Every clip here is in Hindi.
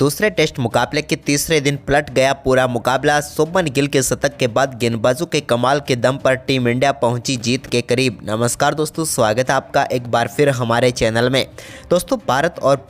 दूसरे टेस्ट मुकाबले के तीसरे दिन पलट गया पूरा मुकाबला। शुभमन गिल के शतक के बाद गेंदबाजों के कमाल के दम पर टीम इंडिया पहुंची जीत के करीब। नमस्कार दोस्तों, स्वागत है आपका एक बार फिर हमारे चैनल में। दोस्तों, भारत और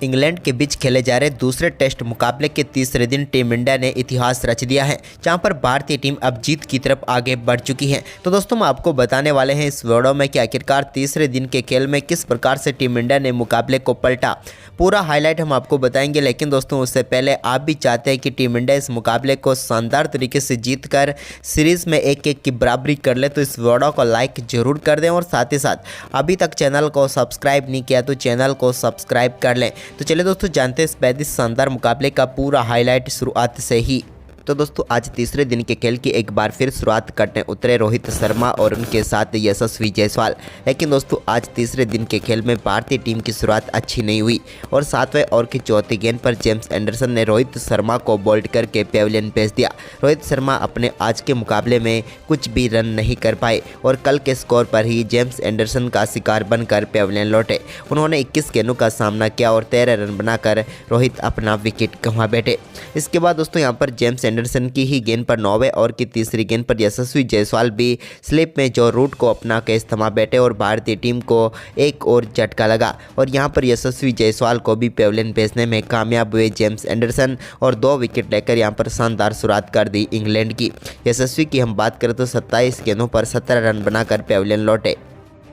इंग्लैंड के बीच खेले जा रहे दूसरे टेस्ट मुकाबले के तीसरे दिन टीम इंडिया ने इतिहास रच दिया है, जहां पर भारतीय टीम अब जीत की तरफ आगे बढ़ चुकी है। तो दोस्तों, हम आपको बताने वाले हैं इस वीडियो में कि आखिरकार तीसरे दिन के खेल में किस प्रकार से टीम इंडिया ने मुकाबले को पलटा। पूरा हाईलाइट हम आपको बताएंगे, लेकिन दोस्तों उससे पहले आप भी चाहते हैं कि टीम इंडिया इस मुकाबले को शानदार तरीके से जीतकर सीरीज में 1-1 की बराबरी कर ले, तो इस वीडियो को लाइक जरूर कर दें और साथ ही साथ अभी तक चैनल को सब्सक्राइब नहीं किया तो चैनल को सब्सक्राइब कर लें। तो चलिए दोस्तों, जानते हैं इस बेहद शानदार मुकाबले का पूरा हाईलाइट शुरुआत से ही। तो दोस्तों, आज तीसरे दिन के खेल की एक बार फिर शुरुआत करने उतरे रोहित शर्मा और उनके साथ यशस्वी जायसवाल। लेकिन दोस्तों, आज तीसरे दिन के खेल में भारतीय टीम की शुरुआत अच्छी नहीं हुई और 7वें ओवर की चौथी गेंद पर जेम्स एंडरसन ने रोहित शर्मा को बोल्ड करके पेविलियन भेज दिया। रोहित शर्मा अपने आज के मुकाबले में कुछ भी रन नहीं कर पाए और कल के स्कोर पर ही जेम्स एंडरसन का शिकार बनकर पेविलियन लौटे। उन्होंने 21 गेंदों का सामना किया और 13 रन बनाकर रोहित अपना विकेट गंवा बैठे। इसके बाद दोस्तों, यहाँ पर जेम्स एंडरसन की ही गेंद पर 9वें ओवर की तीसरी गेंद पर यशस्वी जायसवाल भी स्लिप में जो रूट को अपना कैच थमा बैठे और भारतीय टीम को एक और झटका लगा और यहां पर यशस्वी जायसवाल को भी पेविलियन भेजने में कामयाब हुए जेम्स एंडरसन और 2 विकेट लेकर यहां पर शानदार शुरुआत कर दी इंग्लैंड की। यशस्वी की हम बात करें तो 27 गेंदों पर 17 रन बनाकर पेविलियन लौटे।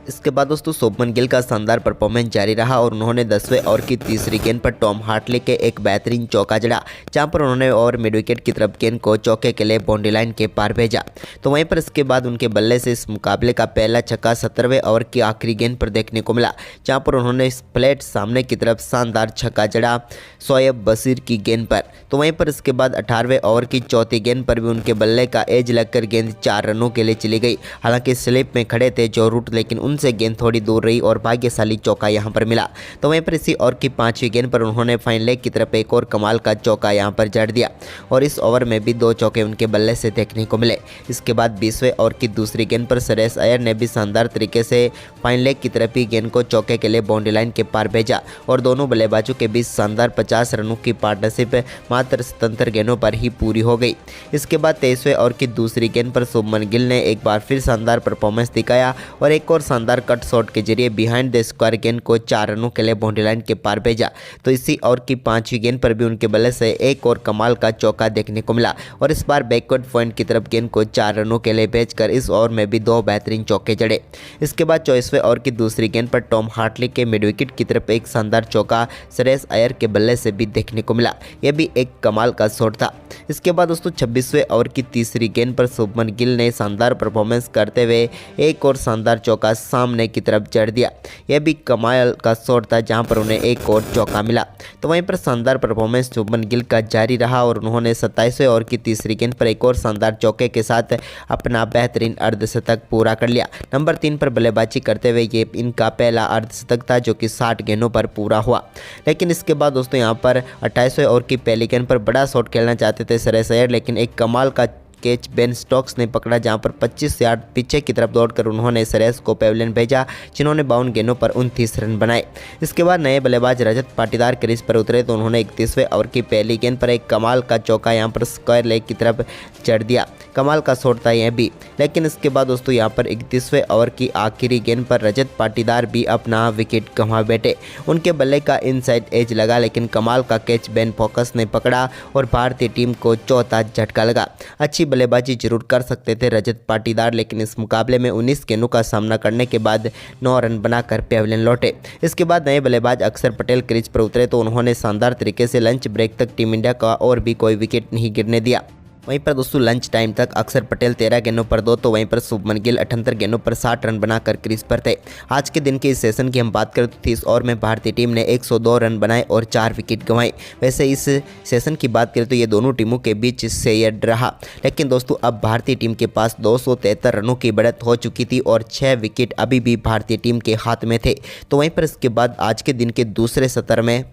इसके बाद दोस्तों, शुभमन गिल का शानदार परफॉर्मेंस जारी रहा और उन्होंने 10वें ओवर की तीसरी गेंद पर टॉम हार्टले के एक बेहतरीन चौका जड़ा, जहां पर उन्होंने ओवर मिड विकेट की तरफ गेंद को चौके के लिए बाउंड्री लाइन के पार भेजा। तो वहीं पर इसके बाद उनके बल्ले से इस मुकाबले का पहला छक्का 17वें ओवर की आखिरी गेंद पर देखने को मिला, जहां पर उन्होंने प्लेट सामने की तरफ शानदार छक्का जड़ा शोएब बशीर की गेंद पर। तो वहीं पर इसके बाद 18वें ओवर की चौथी गेंद पर भी उनके बल्ले का एज लगकर गेंद 4 रनों के लिए चली गई। हालांकि स्लिप में खड़े थे जो रूट, लेकिन उनसे गेंद थोड़ी दूर रही और भाग्यशाली चौका यहां पर मिला। तो वहीं पर इसी ओवर की 5वीं गेंद पर उन्होंने फाइन लेग की तरफ एक और कमाल का चौका यहां पर जड़ दिया और इस ओवर में भी 2 चौके उनके बल्ले से देखने को मिले। इसके बाद 20वें ओवर की दूसरी गेंद पर श्रेयस अय्यर ने भी शानदार तरीके से फाइन लेग की तरफ ही गेंद को चौके के लिए बाउंड्री लाइन के पार भेजा और दोनों बल्लेबाजों के बीच शानदार 50 रनों की पार्टनरशिप मात्र 77 गेंदों पर ही पूरी हो गई। इसके बाद 23वें ओवर की दूसरी गेंद पर शुभमन गिल ने एक बार फिर शानदार परफॉर्मेंस दिखाया और एक और शानदार कट शॉट के जरिए बिहाइंड द स्क्वायर गेंद को 4 रनों के लिए बाउंड्री लाइन के पार भेजा। तो इसी ओवर की 5वीं गेंद पर भी उनके बल्ले से एक और कमाल का चौका देखने को मिला और इस बार बैकवर्ड पॉइंट की तरफ गेंद को 4 रनों के लिए भेजकर इस ओवर में भी 2 बेहतरीन चौके जड़े। इसके बाद 24वें ओवर की दूसरी गेंद पर टॉम हार्टले के मिड विकेट की तरफ एक शानदार चौका श्रेयस अय्यर के बल्ले से भी देखने को मिला। यह भी एक कमाल का शॉट था। इसके बाद दोस्तों, 26वें ओवर की तीसरी गेंद पर शुभमन गिल ने शानदार परफॉर्मेंस करते हुए एक और शानदार चौका सामने की तरफ जड़ दिया। यह भी कमाल का शॉट था, जहां पर उन्हें एक और चौका मिला। तो वहीं पर शानदार परफॉर्मेंस शुभमन गिल का जारी रहा और उन्होंने 27वें ओवर की तीसरी गेंद पर एक और शानदार चौके के साथ अपना बेहतरीन अर्धशतक पूरा कर लिया। नंबर 3 पर बल्लेबाजी करते हुए ये इनका पहला अर्धशतक था, जो कि 60 गेंदों पर पूरा हुआ। लेकिन इसके बाद दोस्तों, यहाँ पर 28वें ओवर की पहली गेंद पर बड़ा शॉट खेलना चाहते थे श्रेयस अय्यर, लेकिन एक कमाल का कैच बेन स्टोक्स ने पकड़ा, जहां पर 25 यार्ड पीछे की तरफ दौड़कर उन्होंने श्रेयस को पेविलियन भेजा, जिन्होंने 52 गेंदों पर 29 रन बनाए। इसके बाद नए बल्लेबाज रजत पाटीदार क्रीज पर उतरे तो उन्होंने 31वें ओवर की पहली गेंद पर एक कमाल का चौका यहां पर स्क्वायर लेग की तरफ जड़ दिया। कमाल का शॉट था यह भी। लेकिन इसके बाद दोस्तों, यहां पर 31वें ओवर की आखिरी गेंद पर रजत पाटीदार भी अपना विकेट गंवा बैठे। उनके बल्ले का इनसाइड एज लगा, लेकिन कमाल का कैच बेन फोकस ने पकड़ा और भारतीय टीम को चौथा झटका लगा। अच्छी बल्लेबाजी जरूर कर सकते थे रजत पाटीदार, लेकिन इस मुकाबले में 19 गेंदों का सामना करने के बाद 9 रन बनाकर पेविलियन लौटे। इसके बाद नए बल्लेबाज अक्षर पटेल क्रीज पर उतरे तो उन्होंने शानदार तरीके से लंच ब्रेक तक टीम इंडिया का और भी कोई विकेट नहीं गिरने दिया। वहीं पर दोस्तों, लंच टाइम तक अक्षर पटेल 13 गेंदों पर 2 तो वहीं पर शुभमन गिल 78 गेंदों पर 60 रन बनाकर क्रीज पर थे। आज के दिन के इस सेशन की हम बात करें तो 30 ओवर में भारतीय टीम ने 102 रन बनाए और 4 विकेट गंवाए। वैसे इस सेशन की बात करें तो ये दोनों टीमों के बीच शेयर रहा, लेकिन दोस्तों अब भारतीय टीम के पास 273 रनों की बढ़त हो चुकी थी और 6 विकेट अभी भी भारतीय टीम के हाथ में थे। तो वहीं पर इसके बाद आज के दिन के दूसरे सत्र में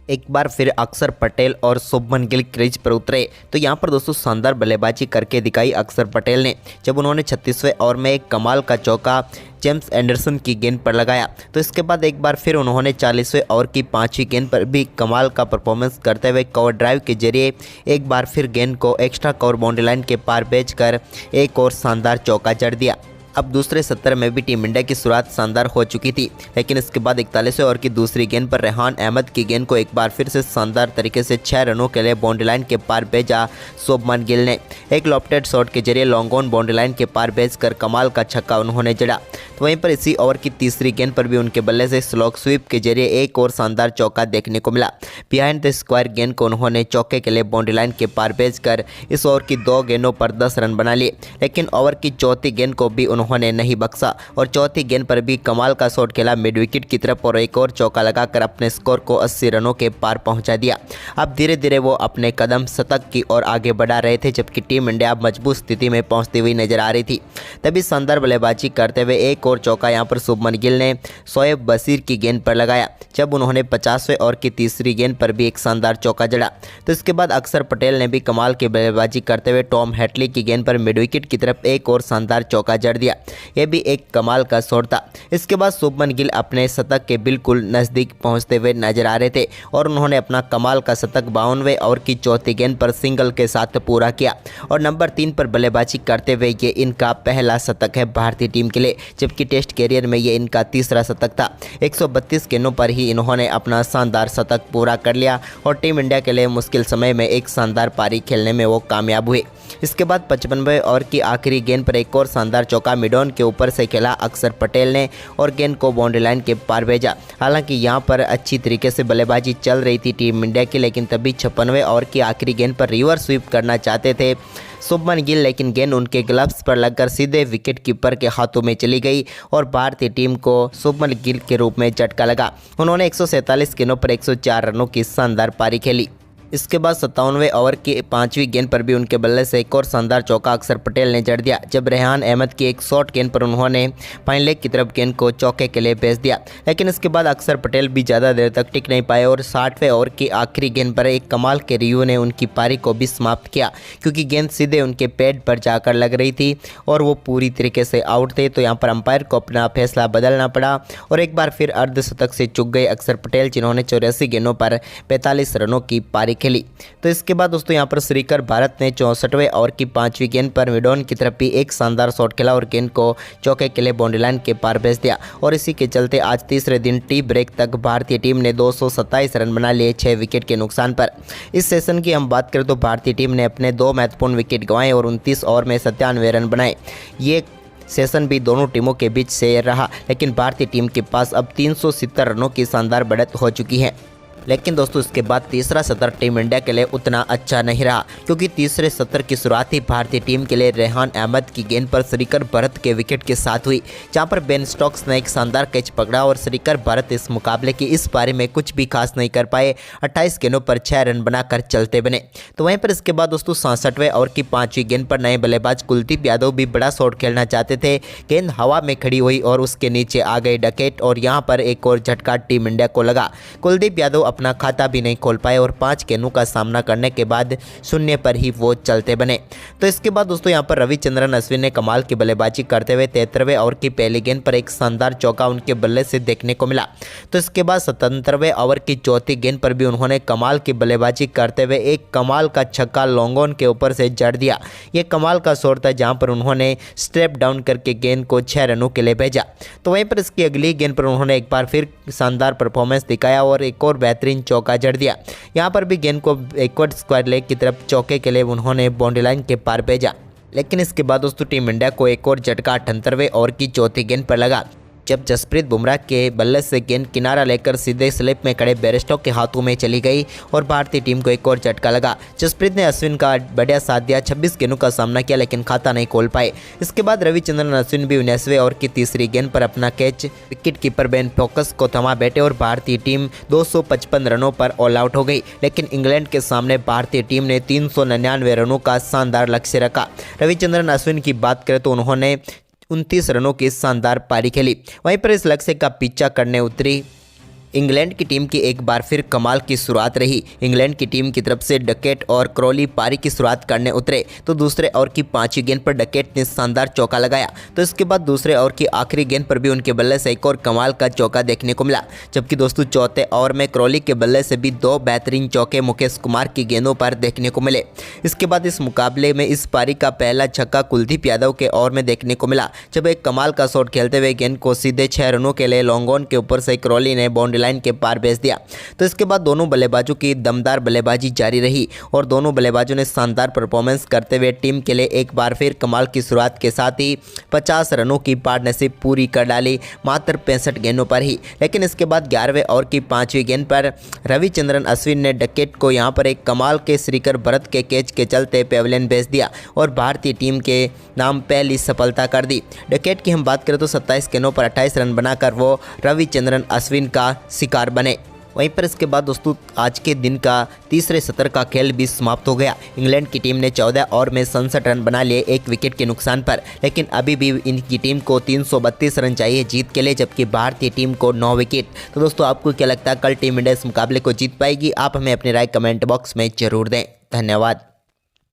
एक बार फिर अक्षर पटेल और शुभमन गिल क्रीज पर उतरे तो यहाँ पर दोस्तों शानदार बल्लेबाजी करके दिखाई अक्षर पटेल ने, जब उन्होंने 36वें ओवर में एक कमाल का चौका जेम्स एंडरसन की गेंद पर लगाया। तो इसके बाद एक बार फिर उन्होंने 40वें ओवर की 5वीं गेंद पर भी कमाल का परफॉर्मेंस करते हुए कवर ड्राइव के जरिए एक बार फिर गेंद को एक्स्ट्रा कवर बाउंड्री लाइन के पार भेजकर एक और शानदार चौका जड़ दिया। अब दूसरे 70 में भी टीम इंडिया की शुरुआत शानदार हो चुकी थी, लेकिन इसके बाद 41वें ओवर की दूसरी गेंद पर रेहान अहमद की गेंद को एक बार फिर से शानदार तरीके से 6 रनों के लिए बाउंड्री लाइन के पार भेजा। शुभमन गिल ने एक लॉफ्टेड शॉट के जरिए लॉन्ग ऑन बाउंड्री लाइन के पार भेजकर कमाल का छक्का उन्होंने जड़ा। तो वहीं पर इसी ओवर की तीसरी गेंद पर भी उनके बल्ले से स्लॉग स्वीप के जरिए एक और शानदार चौका देखने को मिला। बिहाइंड द स्क्वायर गेंद को उन्होंने चौके के लिए बाउंड्री लाइन के पार भेजकर इस ओवर की 2 गेंदों पर 10 रन बना लिए, लेकिन ओवर की चौथी गेंद को भी उन्होंने नहीं बख्शा और चौथी गेंद पर भी कमाल का शॉट खेला मिड विकेट की तरफ और एक और चौका लगाकर अपने स्कोर को 80 रनों के पार पहुंचा दिया। अब धीरे धीरे वो अपने कदम शतक की ओर आगे बढ़ा रहे थे, जबकि टीम इंडिया अब मजबूत स्थिति में पहुंचती हुई नजर आ रही थी। तभी शानदार बल्लेबाजी करते हुए एक और चौका यहां पर शुभमन गिल ने शोएब बशीर की गेंद पर लगाया, जब उन्होंने 50वें ओवर की तीसरी गेंद पर भी एक शानदार चौका जड़ा। तो इसके बाद अक्षर पटेल ने भी कमाल की बल्लेबाजी करते हुए टॉम हैटली की गेंद पर मिड विकेट की तरफ एक और शानदार चौका जड़ दिया। यह भी एक कमाल का शॉट था। इसके बाद शुभमन गिल अपने शतक के बिल्कुल नज़दीक पहुंचते हुए नजर आ रहे थे और उन्होंने अपना कमाल का शतक 52वें ओवर की चौथी गेंद पर सिंगल के साथ पूरा किया और नंबर 3 पर बल्लेबाजी करते हुए ये इनका पहला शतक है भारतीय टीम के लिए, जबकि टेस्ट कैरियर में ये इनका तीसरा शतक था। 132 गेंदों पर ही इन्होंने अपना शानदार शतक पूरा कर लिया और टीम इंडिया के लिए मुश्किल समय में एक शानदार पारी खेलने में वो कामयाब हुए। इसके बाद 55वें ओवर की आखिरी गेंद पर एक और शानदार चौका मिड ऑन के ऊपर से खेला अक्षर पटेल ने और गेंद को बाउंड्री लाइन के पार भेजा। हालांकि यहां पर अच्छी तरीके से बल्लेबाजी चल रही थी टीम इंडिया की, लेकिन तभी 56वें ओवर की आखिरी गेंद पर रिवर्स स्वीप करना चाहते थे शुभमन गिल, लेकिन गेंद उनके ग्लव्स पर लगकर सीधे विकेट कीपर के हाथों में चली गई और भारतीय टीम को शुभमन गिल के रूप में झटका लगा। उन्होंने 147 गेंदों पर 104 रनों की शानदार पारी खेली। इसके बाद 57वें ओवर की 5वीं गेंद पर भी उनके बल्ले से एक और शानदार चौका अक्षर पटेल ने जड़ दिया, जब रेहान अहमद की एक शॉर्ट गेंद पर उन्होंने फाइन लेग की तरफ गेंद को चौके के लिए भेज दिया। लेकिन इसके बाद अक्षर पटेल भी ज़्यादा देर तक टिक नहीं पाए और 60वें ओवर की आखिरी गेंद पर एक कमाल के रिव्यू ने उनकी पारी को भी समाप्त किया, क्योंकि गेंद सीधे उनके पैड पर जाकर लग रही थी और वो पूरी तरीके से आउट थे। तो यहाँ पर अंपायर को अपना फैसला बदलना पड़ा और एक बार फिर अर्धशतक से चूक गए अक्षर पटेल, जिन्होंने 84 गेंदों पर 45 रनों की पारी खेली। तो इसके बाद दोस्तों यहाँ पर श्रीकर भारत ने 64वें ओवर की 5वीं गेंद पर मिड ऑन की तरफ भी एक शानदार शॉट खेला और गेंद को चौके के लिए बाउंड्री लाइन के पार भेज दिया और इसी के चलते आज तीसरे दिन टी ब्रेक तक भारतीय टीम ने 227 रन बना लिए 6 विकेट के नुकसान पर। इस सेशन की हम बात करें तो भारतीय टीम ने अपने 2 महत्वपूर्ण विकेट गंवाए और 29 ओवर में 97 रन बनाए। ये सेशन भी दोनों टीमों के बीच से रहा, लेकिन भारतीय टीम के पास अब 370 रनों की शानदार बढ़त हो चुकी है। लेकिन दोस्तों इसके बाद तीसरा सत्र टीम इंडिया के लिए उतना अच्छा नहीं रहा, क्योंकि तीसरे सत्र की शुरुआत ही भारतीय टीम के लिए रेहान अहमद की गेंद पर श्रीकर भरत के विकेट के साथ हुई, जहां पर बेन स्टोक्स ने एक शानदार कैच पकड़ा और श्रीकर भरत इस मुकाबले की इस पारी में कुछ भी खास नहीं कर पाए। 28 गेंदों पर 6 रन बनाकर चलते बने। तो वहीं पर इसके बाद दोस्तों 67वें ओवर की 5वीं गेंद पर नए बल्लेबाज कुलदीप यादव भी बड़ा शॉट खेलना चाहते थे। गेंद हवा में खड़ी हुई और उसके नीचे आ गए डकेट और यहां पर एक और झटका टीम इंडिया को लगा। कुलदीप यादव अपना खाता भी नहीं खोल पाए और 5 गेंदों का सामना करने के बाद शून्य पर ही वो चलते बने। तो इसके बाद दोस्तों यहां पर रविचंद्रन अश्विन ने कमाल की बल्लेबाजी करते हुए 73वें ओवर की पहली गेंद पर एक शानदार चौका उनके बल्ले से देखने को मिला। तो इसके बाद 77वें ओवर की चौथी गेंद पर भी उन्होंने कमाल की बल्लेबाजी करते हुए एक कमाल का छक्का लॉन्ग ऑन के ऊपर से जड़ दिया। ये कमाल का शॉट था, जहां पर उन्होंने स्टेप डाउन करके गेंद को 6 रनों के लिए भेजा। तो वहीं पर इसकी अगली गेंद पर उन्होंने एक बार फिर शानदार परफॉर्मेंस दिखाया और एक और बेहतरीन चौका जड़ दिया। यहां पर भी गेंद को बैकवर्ड स्क्वायर लेग की तरफ चौके के लिए उन्होंने बाउंड्री लाइन के पार भेजा। लेकिन इसके बाद दोस्तों टीम इंडिया को एक और झटका 78वें ओवर की चौथी गेंद पर लगा, जब जसप्रीत बुमराह के बल्ले से गेंद किनारा लेकर सीधे स्लिप में खड़े बेयरस्टो के हाथों में चली गई और भारतीय टीम को एक और झटका लगा। जसप्रीत ने अश्विन का बढ़िया साथ दिया, 26 गेंदों का सामना किया, लेकिन खाता नहीं खोल पाए। इसके बाद रविचंद्रन अश्विन भी 19वें ओवर की तीसरी गेंद पर अपना catch wicket keeper Ben focus को थमा बैठे और भारतीय टीम 255 रनों पर ऑल आउट हो गई। लेकिन इंग्लैंड के सामने भारतीय टीम ने 399 रनों का शानदार लक्ष्य रखा। रविचंद्रन अश्विन की बात करें तो उन्होंने 29 रनों की शानदार पारी खेली। वहीं पर इस लक्ष्य का पीछा करने उतरी इंग्लैंड की टीम की एक बार फिर कमाल की शुरुआत रही। इंग्लैंड की टीम की तरफ से डकेट और क्रॉली पारी की शुरुआत करने उतरे तो दूसरे ओवर की 5वीं गेंद पर डकेट ने शानदार चौका लगाया। तो इसके बाद दूसरे ओवर की आखिरी गेंद पर भी उनके बल्ले से एक और कमाल का चौका देखने को मिला। जबकि दोस्तों चौथे ओवर में क्रॉली के बल्ले से भी 2 बेहतरीन चौके मुकेश कुमार की गेंदों पर देखने को मिले। इसके बाद इस मुकाबले में इस पारी का पहला छक्का कुलदीप यादव के ओवर में देखने को मिला, जब एक कमाल का शॉट खेलते हुए गेंद को सीधे 6 रनों के लिए लॉन्ग ऑन के ऊपर से क्रॉली ने बाउंड्री लाइन के पार भेज दिया। तो इसके बाद दोनों बल्लेबाजों की दमदार बल्लेबाजी जारी रही और दोनों बल्लेबाजों ने शानदार परफॉर्मेंस करते हुए टीम के लिए एक बार फिर कमाल की शुरुआत के साथ ही 50 रनों की पार्टनरशिप पूरी कर डाली, मात्र 65 गेंदों पर ही। लेकिन इसके बाद 11वें ओवर की 5वीं गेंद पर रविचंद्रन अश्विन ने डकेट को यहां पर एक कमाल के श्रीकर भरत के कैच के चलते पेविलियन भेज दिया और भारतीय टीम के नाम पहली सफलता कर दी। डकेट की हम बात करें तो 27 गेंदों पर 28 रन बनाकर वो रविचंद्रन अश्विन का शिकार बने। वहीं पर इसके बाद दोस्तों आज के दिन का तीसरे सत्र का खेल भी समाप्त हो गया। इंग्लैंड की टीम ने 14 ओवर में 67 रन बना लिए 1 विकेट के नुकसान पर, लेकिन अभी भी इनकी टीम को 332 रन चाहिए जीत के लिए, जबकि भारतीय टीम को 9 विकेट। तो दोस्तों आपको क्या लगता है कल टीम इंडिया इस मुकाबले को जीत पाएगी? आप हमें अपनी राय कमेंट बॉक्स में जरूर दें। धन्यवाद।